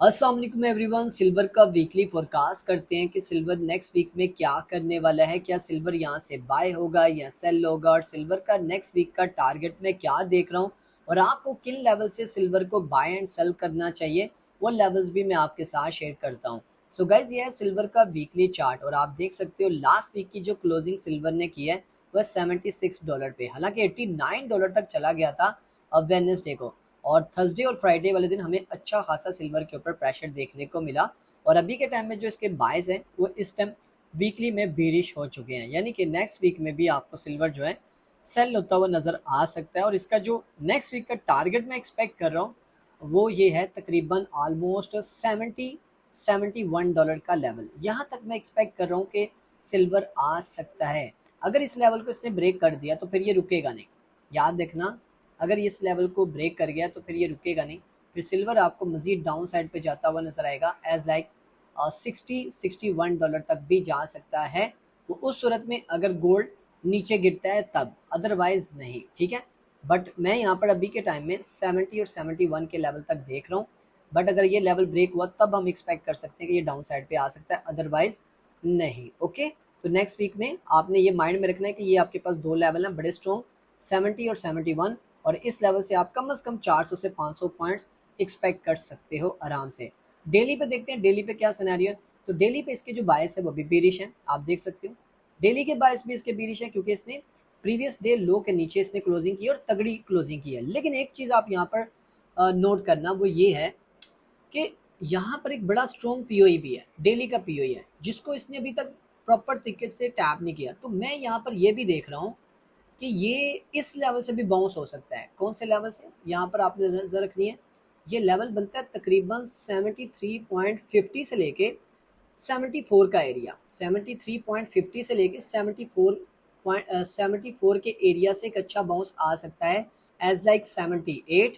अस्सलाम वालेकुम everyone. Silver का वीकली फोरकास्ट करते हैं कि सिल्वर नेक्स्ट वीक में क्या करने वाला है। क्या सिल्वर यहाँ से बाय होगा या सेल होगा, और सिल्वर का नेक्स्ट वीक का टारगेट मैं क्या देख रहा हूँ और आपको किन लेवल से सिल्वर को बाय एंड सेल करना चाहिए, वो लेवल्स भी मैं आपके साथ शेयर करता हूँ। सो गाइज, ये है सिल्वर का वीकली चार्ट और आप देख सकते हो लास्ट वीक की जो क्लोजिंग सिल्वर ने की है वह $76 पे, हालांकि $89 तक चला गया था अब वेडनेसडे को। और थर्सडे और फ्राइडे वाले दिन हमें अच्छा खासा सिल्वर के ऊपर प्रेशर देखने को मिला। और अभी के टाइम में जो इसके बायस हैं वो इस टाइम वीकली में बेरिश हो चुके हैं, यानी कि नेक्स्ट वीक में भी आपको सिल्वर जो है सेल होता हुआ नजर आ सकता है। और इसका जो नेक्स्ट वीक का टारगेट मैं एक्सपेक्ट कर रहा हूँ वो ये है तकरीबन ऑलमोस्ट 71 डॉलर का लेवल। यहाँ तक मैं एक्सपेक्ट कर रहा हूँ कि सिल्वर आ सकता है। अगर इस लेवल को इसने ब्रेक कर दिया तो फिर ये रुकेगा नहीं, याद रखना। अगर ये इस लेवल को ब्रेक कर गया तो फिर ये रुकेगा नहीं, फिर सिल्वर आपको मजीद डाउन साइड पे जाता हुआ नजर आएगा एज लाइक 61 तक भी जा सकता है। वो उस सूरत में अगर गोल्ड नीचे गिरता है तब, अदरवाइज नहीं, ठीक है। बट मैं यहाँ पर अभी के टाइम में 70 और 71 के लेवल तक देख रहा हूँ। बट अगर ये लेवल ब्रेक हुआ तब हम एक्सपेक्ट कर सकते हैं कि ये डाउन साइड पे आ सकता है, अदरवाइज नहीं। ओके, तो नेक्स्ट वीक में आपने ये माइंड में रखना है कि ये आपके पास दो लेवल हैं बड़े स्ट्रॉन्ग, 70 और 71, और इस लेवल से आप कम से कम 400 से 500 पॉइंट्स एक्सपेक्ट कर सकते हो आराम से। डेली पे देखते हैं, डेली पे क्या सिनेरियो है। तो डेली पे इसके जो बायस है वो भी बेरिश है, आप देख सकते हो। डेली के बायस भी इसके बेरिश है क्योंकि इसने प्रीवियस डे लो के नीचे इसने क्लोजिंग की और तगड़ी क्लोजिंग की है। लेकिन एक चीज़ आप यहाँ पर नोट करना, वो ये है कि यहाँ पर एक बड़ा स्ट्रॉन्ग पीओई भी है, डेली का पीओई है, जिसको इसने अभी तक प्रॉपर तरीके से टैप नहीं किया। तो मैं यहाँ पर ये भी देख रहा हूँ कि ये इस लेवल से भी बाउंस हो सकता है। कौन से लेवल से, यहाँ पर आपने नजर रखनी है। ये लेवल बनता है तकरीबन 73.50 से लेके 74 का एरिया, 73.50 से लेके 74 के एरिया से एक अच्छा बाउंस आ सकता है एज लाइक 78,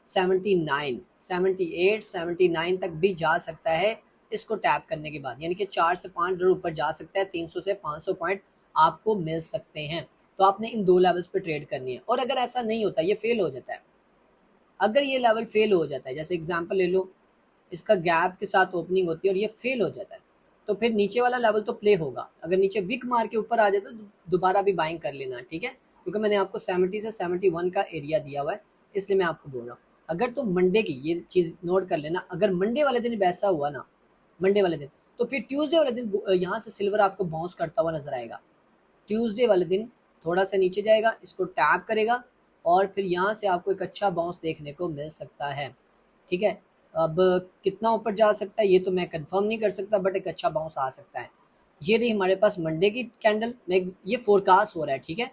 79, 78, 79 तक भी जा सकता है इसको टैप करने के बाद। यानी कि 4 से 5 डॉलर ऊपर जा सकता है, 300 से 500 पॉइंट आपको मिल सकते हैं। तो आपने इन दो लेवल्स पे ट्रेड करनी है। और अगर ऐसा नहीं होता, ये फेल हो जाता है, अगर ये लेवल फेल हो जाता है, जैसे एग्जांपल ले लो, इसका गैप के साथ ओपनिंग होती है और ये फेल हो जाता है, तो फिर नीचे वाला लेवल तो प्ले होगा। अगर नीचे विक मार के ऊपर आ जाए तो दोबारा भी बाइंग कर लेना, ठीक है। क्योंकि मैंने आपको 70 से 71 का एरिया दिया हुआ है, इसलिए मैं आपको बोल रहा हूँ। अगर तो मंडे की ये चीज़ नोट कर लेना, अगर मंडे वाले दिन वैसा हुआ ना, मंडे वाले दिन, तो फिर ट्यूसडे वाले दिन यहाँ से सिल्वर आपको बाउंस करता हुआ नजर आएगा। ट्यूसडे वाले दिन थोड़ा सा नीचे जाएगा, इसको टैप करेगा और फिर यहाँ से आपको एक अच्छा बाउंस देखने को मिल सकता है, ठीक है। अब कितना ऊपर जा सकता है ये तो मैं कंफर्म नहीं कर सकता, बट एक अच्छा बाउंस आ सकता है। ये रही हमारे पास मंडे की कैंडल में, ये फोरकास्ट हो रहा है, ठीक है।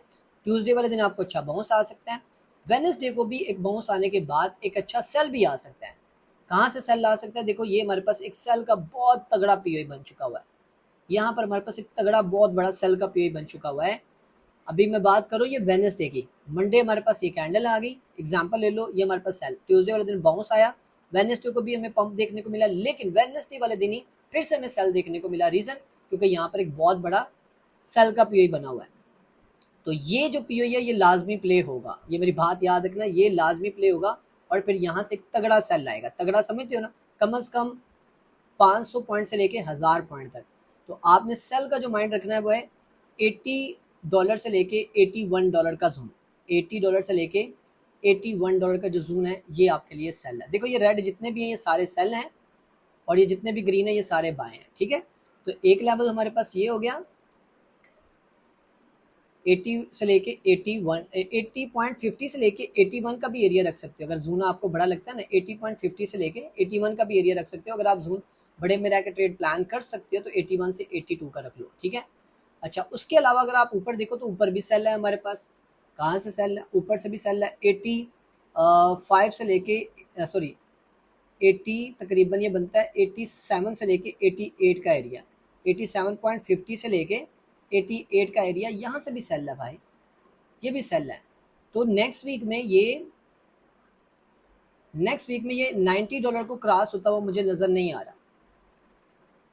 ट्यूसडे वाले दिन आपको अच्छा बाउंस आ सकता है। वेडनेसडे को भी एक बाउंस आने के बाद एक अच्छा सेल भी आ सकता है। कहाँ से सेल आ सकता है, देखो ये हमारे पास एक सेल का बहुत तगड़ा पीओई बन चुका हुआ है। यहाँ पर हमारे पास एक तगड़ा बहुत बड़ा सेल का पीओई बन चुका हुआ है। अभी मैं बात करूँ ये वेडनेसडे की, मंडे हमारे पास ये कैंडल आ गई, एग्जांपल ले लो, ये हमारे पास सेल। ट्यूसडे वाले दिन बाउंस आया, वेडनेसडे को भी हमें पंप देखने को मिला, लेकिन वेडनेसडे वाले दिन ही फिर से हमें सेल देखने को मिला। रीजन, क्योंकि यहाँ पर एक बहुत बड़ा सेल का पीओई बना हुआ है। तो ये जो पीओई है ये लाजमी प्ले होगा, ये मेरी बात याद रखना, ये लाजमी प्ले होगा। और फिर यहाँ से एक तगड़ा सेल आएगा, तगड़ा समझते हो ना, कम से कम 500 पॉइंट से लेके 1000 पॉइंट तक। तो आपने सेल का जो माइंड रखना है वो है $80 से लेके $81 का जोन, $80 से लेके $81 का जो जोन है ये आपके लिए सेल है। देखो ये रेड जितने भी हैं ये सारे सेल हैं, और ये जितने भी ग्रीन है ये सारे बाय हैं, ठीक है। तो एक लेवल हमारे पास ये हो गया 80 से लेके 81, 80.50 से लेके 81 का भी एरिया रख सकते हो। अगर जोन आपको बड़ा लगता है ना, 80.50 से लेके 81 का भी एरिया रख सकते हो। अगर आप जोन बड़े में रह के ट्रेड प्लान कर सकते हो तो 81 से 82 का रख लो, ठीक है। अच्छा, उसके अलावा अगर आप ऊपर देखो तो ऊपर भी सेल है हमारे पास। कहाँ से सेल है, ऊपर से भी सेल है 85 से लेके, सॉरी 80, तकरीबन ये बनता है 87 से लेके 88 का एरिया, 87.50 से लेके 88 का एरिया, यहाँ से भी सेल है भाई, ये भी सेल है। तो नेक्स्ट वीक में ये $90 को क्रॉस होता हुआ मुझे नज़र नहीं आ रहा।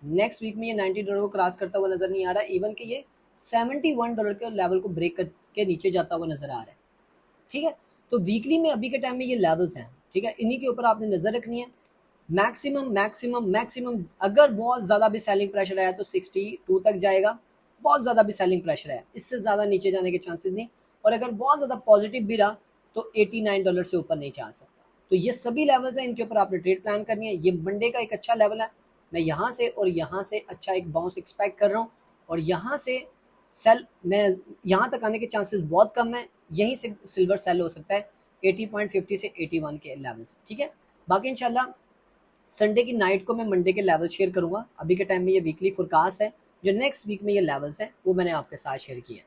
नेक्स्ट वीक में ये $90 को क्रॉस करता हुआ नज़र नहीं आ रहा, इवन कि ये $71 के लेवल को ब्रेक करके नीचे जाता हुआ नज़र आ रहा है, ठीक है। तो वीकली में अभी के टाइम में ये लेवल्स हैं, ठीक है, इन्हीं के ऊपर आपने नज़र रखनी है। मैक्सिमम मैक्सिमम मैक्सिमम अगर बहुत ज़्यादा भी सेलिंग प्रेशर आया तो 62 तक जाएगा, बहुत ज़्यादा भी सेलिंग प्रेशर आया, इससे ज़्यादा नीचे जाने के चांसेस नहीं। और अगर बहुत ज़्यादा पॉजिटिव भी रहा तो $89 से ऊपर नहीं जा सकता। तो ये सभी लेवल्स हैं, इनके ऊपर आपने ट्रेड प्लान करनी है। ये मंडे का एक अच्छा लेवल है, मैं यहाँ से और यहाँ से अच्छा एक बाउंस एक्सपेक्ट कर रहा हूँ, और यहाँ से सेल मैं यहाँ तक आने के चांसेस बहुत कम है, यहीं से सिल्वर सेल हो सकता है 80.50 से 81 के लेवल से, ठीक है। बाकी इंशाल्लाह संडे की नाइट को मैं मंडे के लेवल शेयर करूंगा। अभी के टाइम में ये वीकली फोरकास्ट है, जो नेक्स्ट वीक में ये लेवल्स हैं वो मैंने आपके साथ शेयर किए हैं।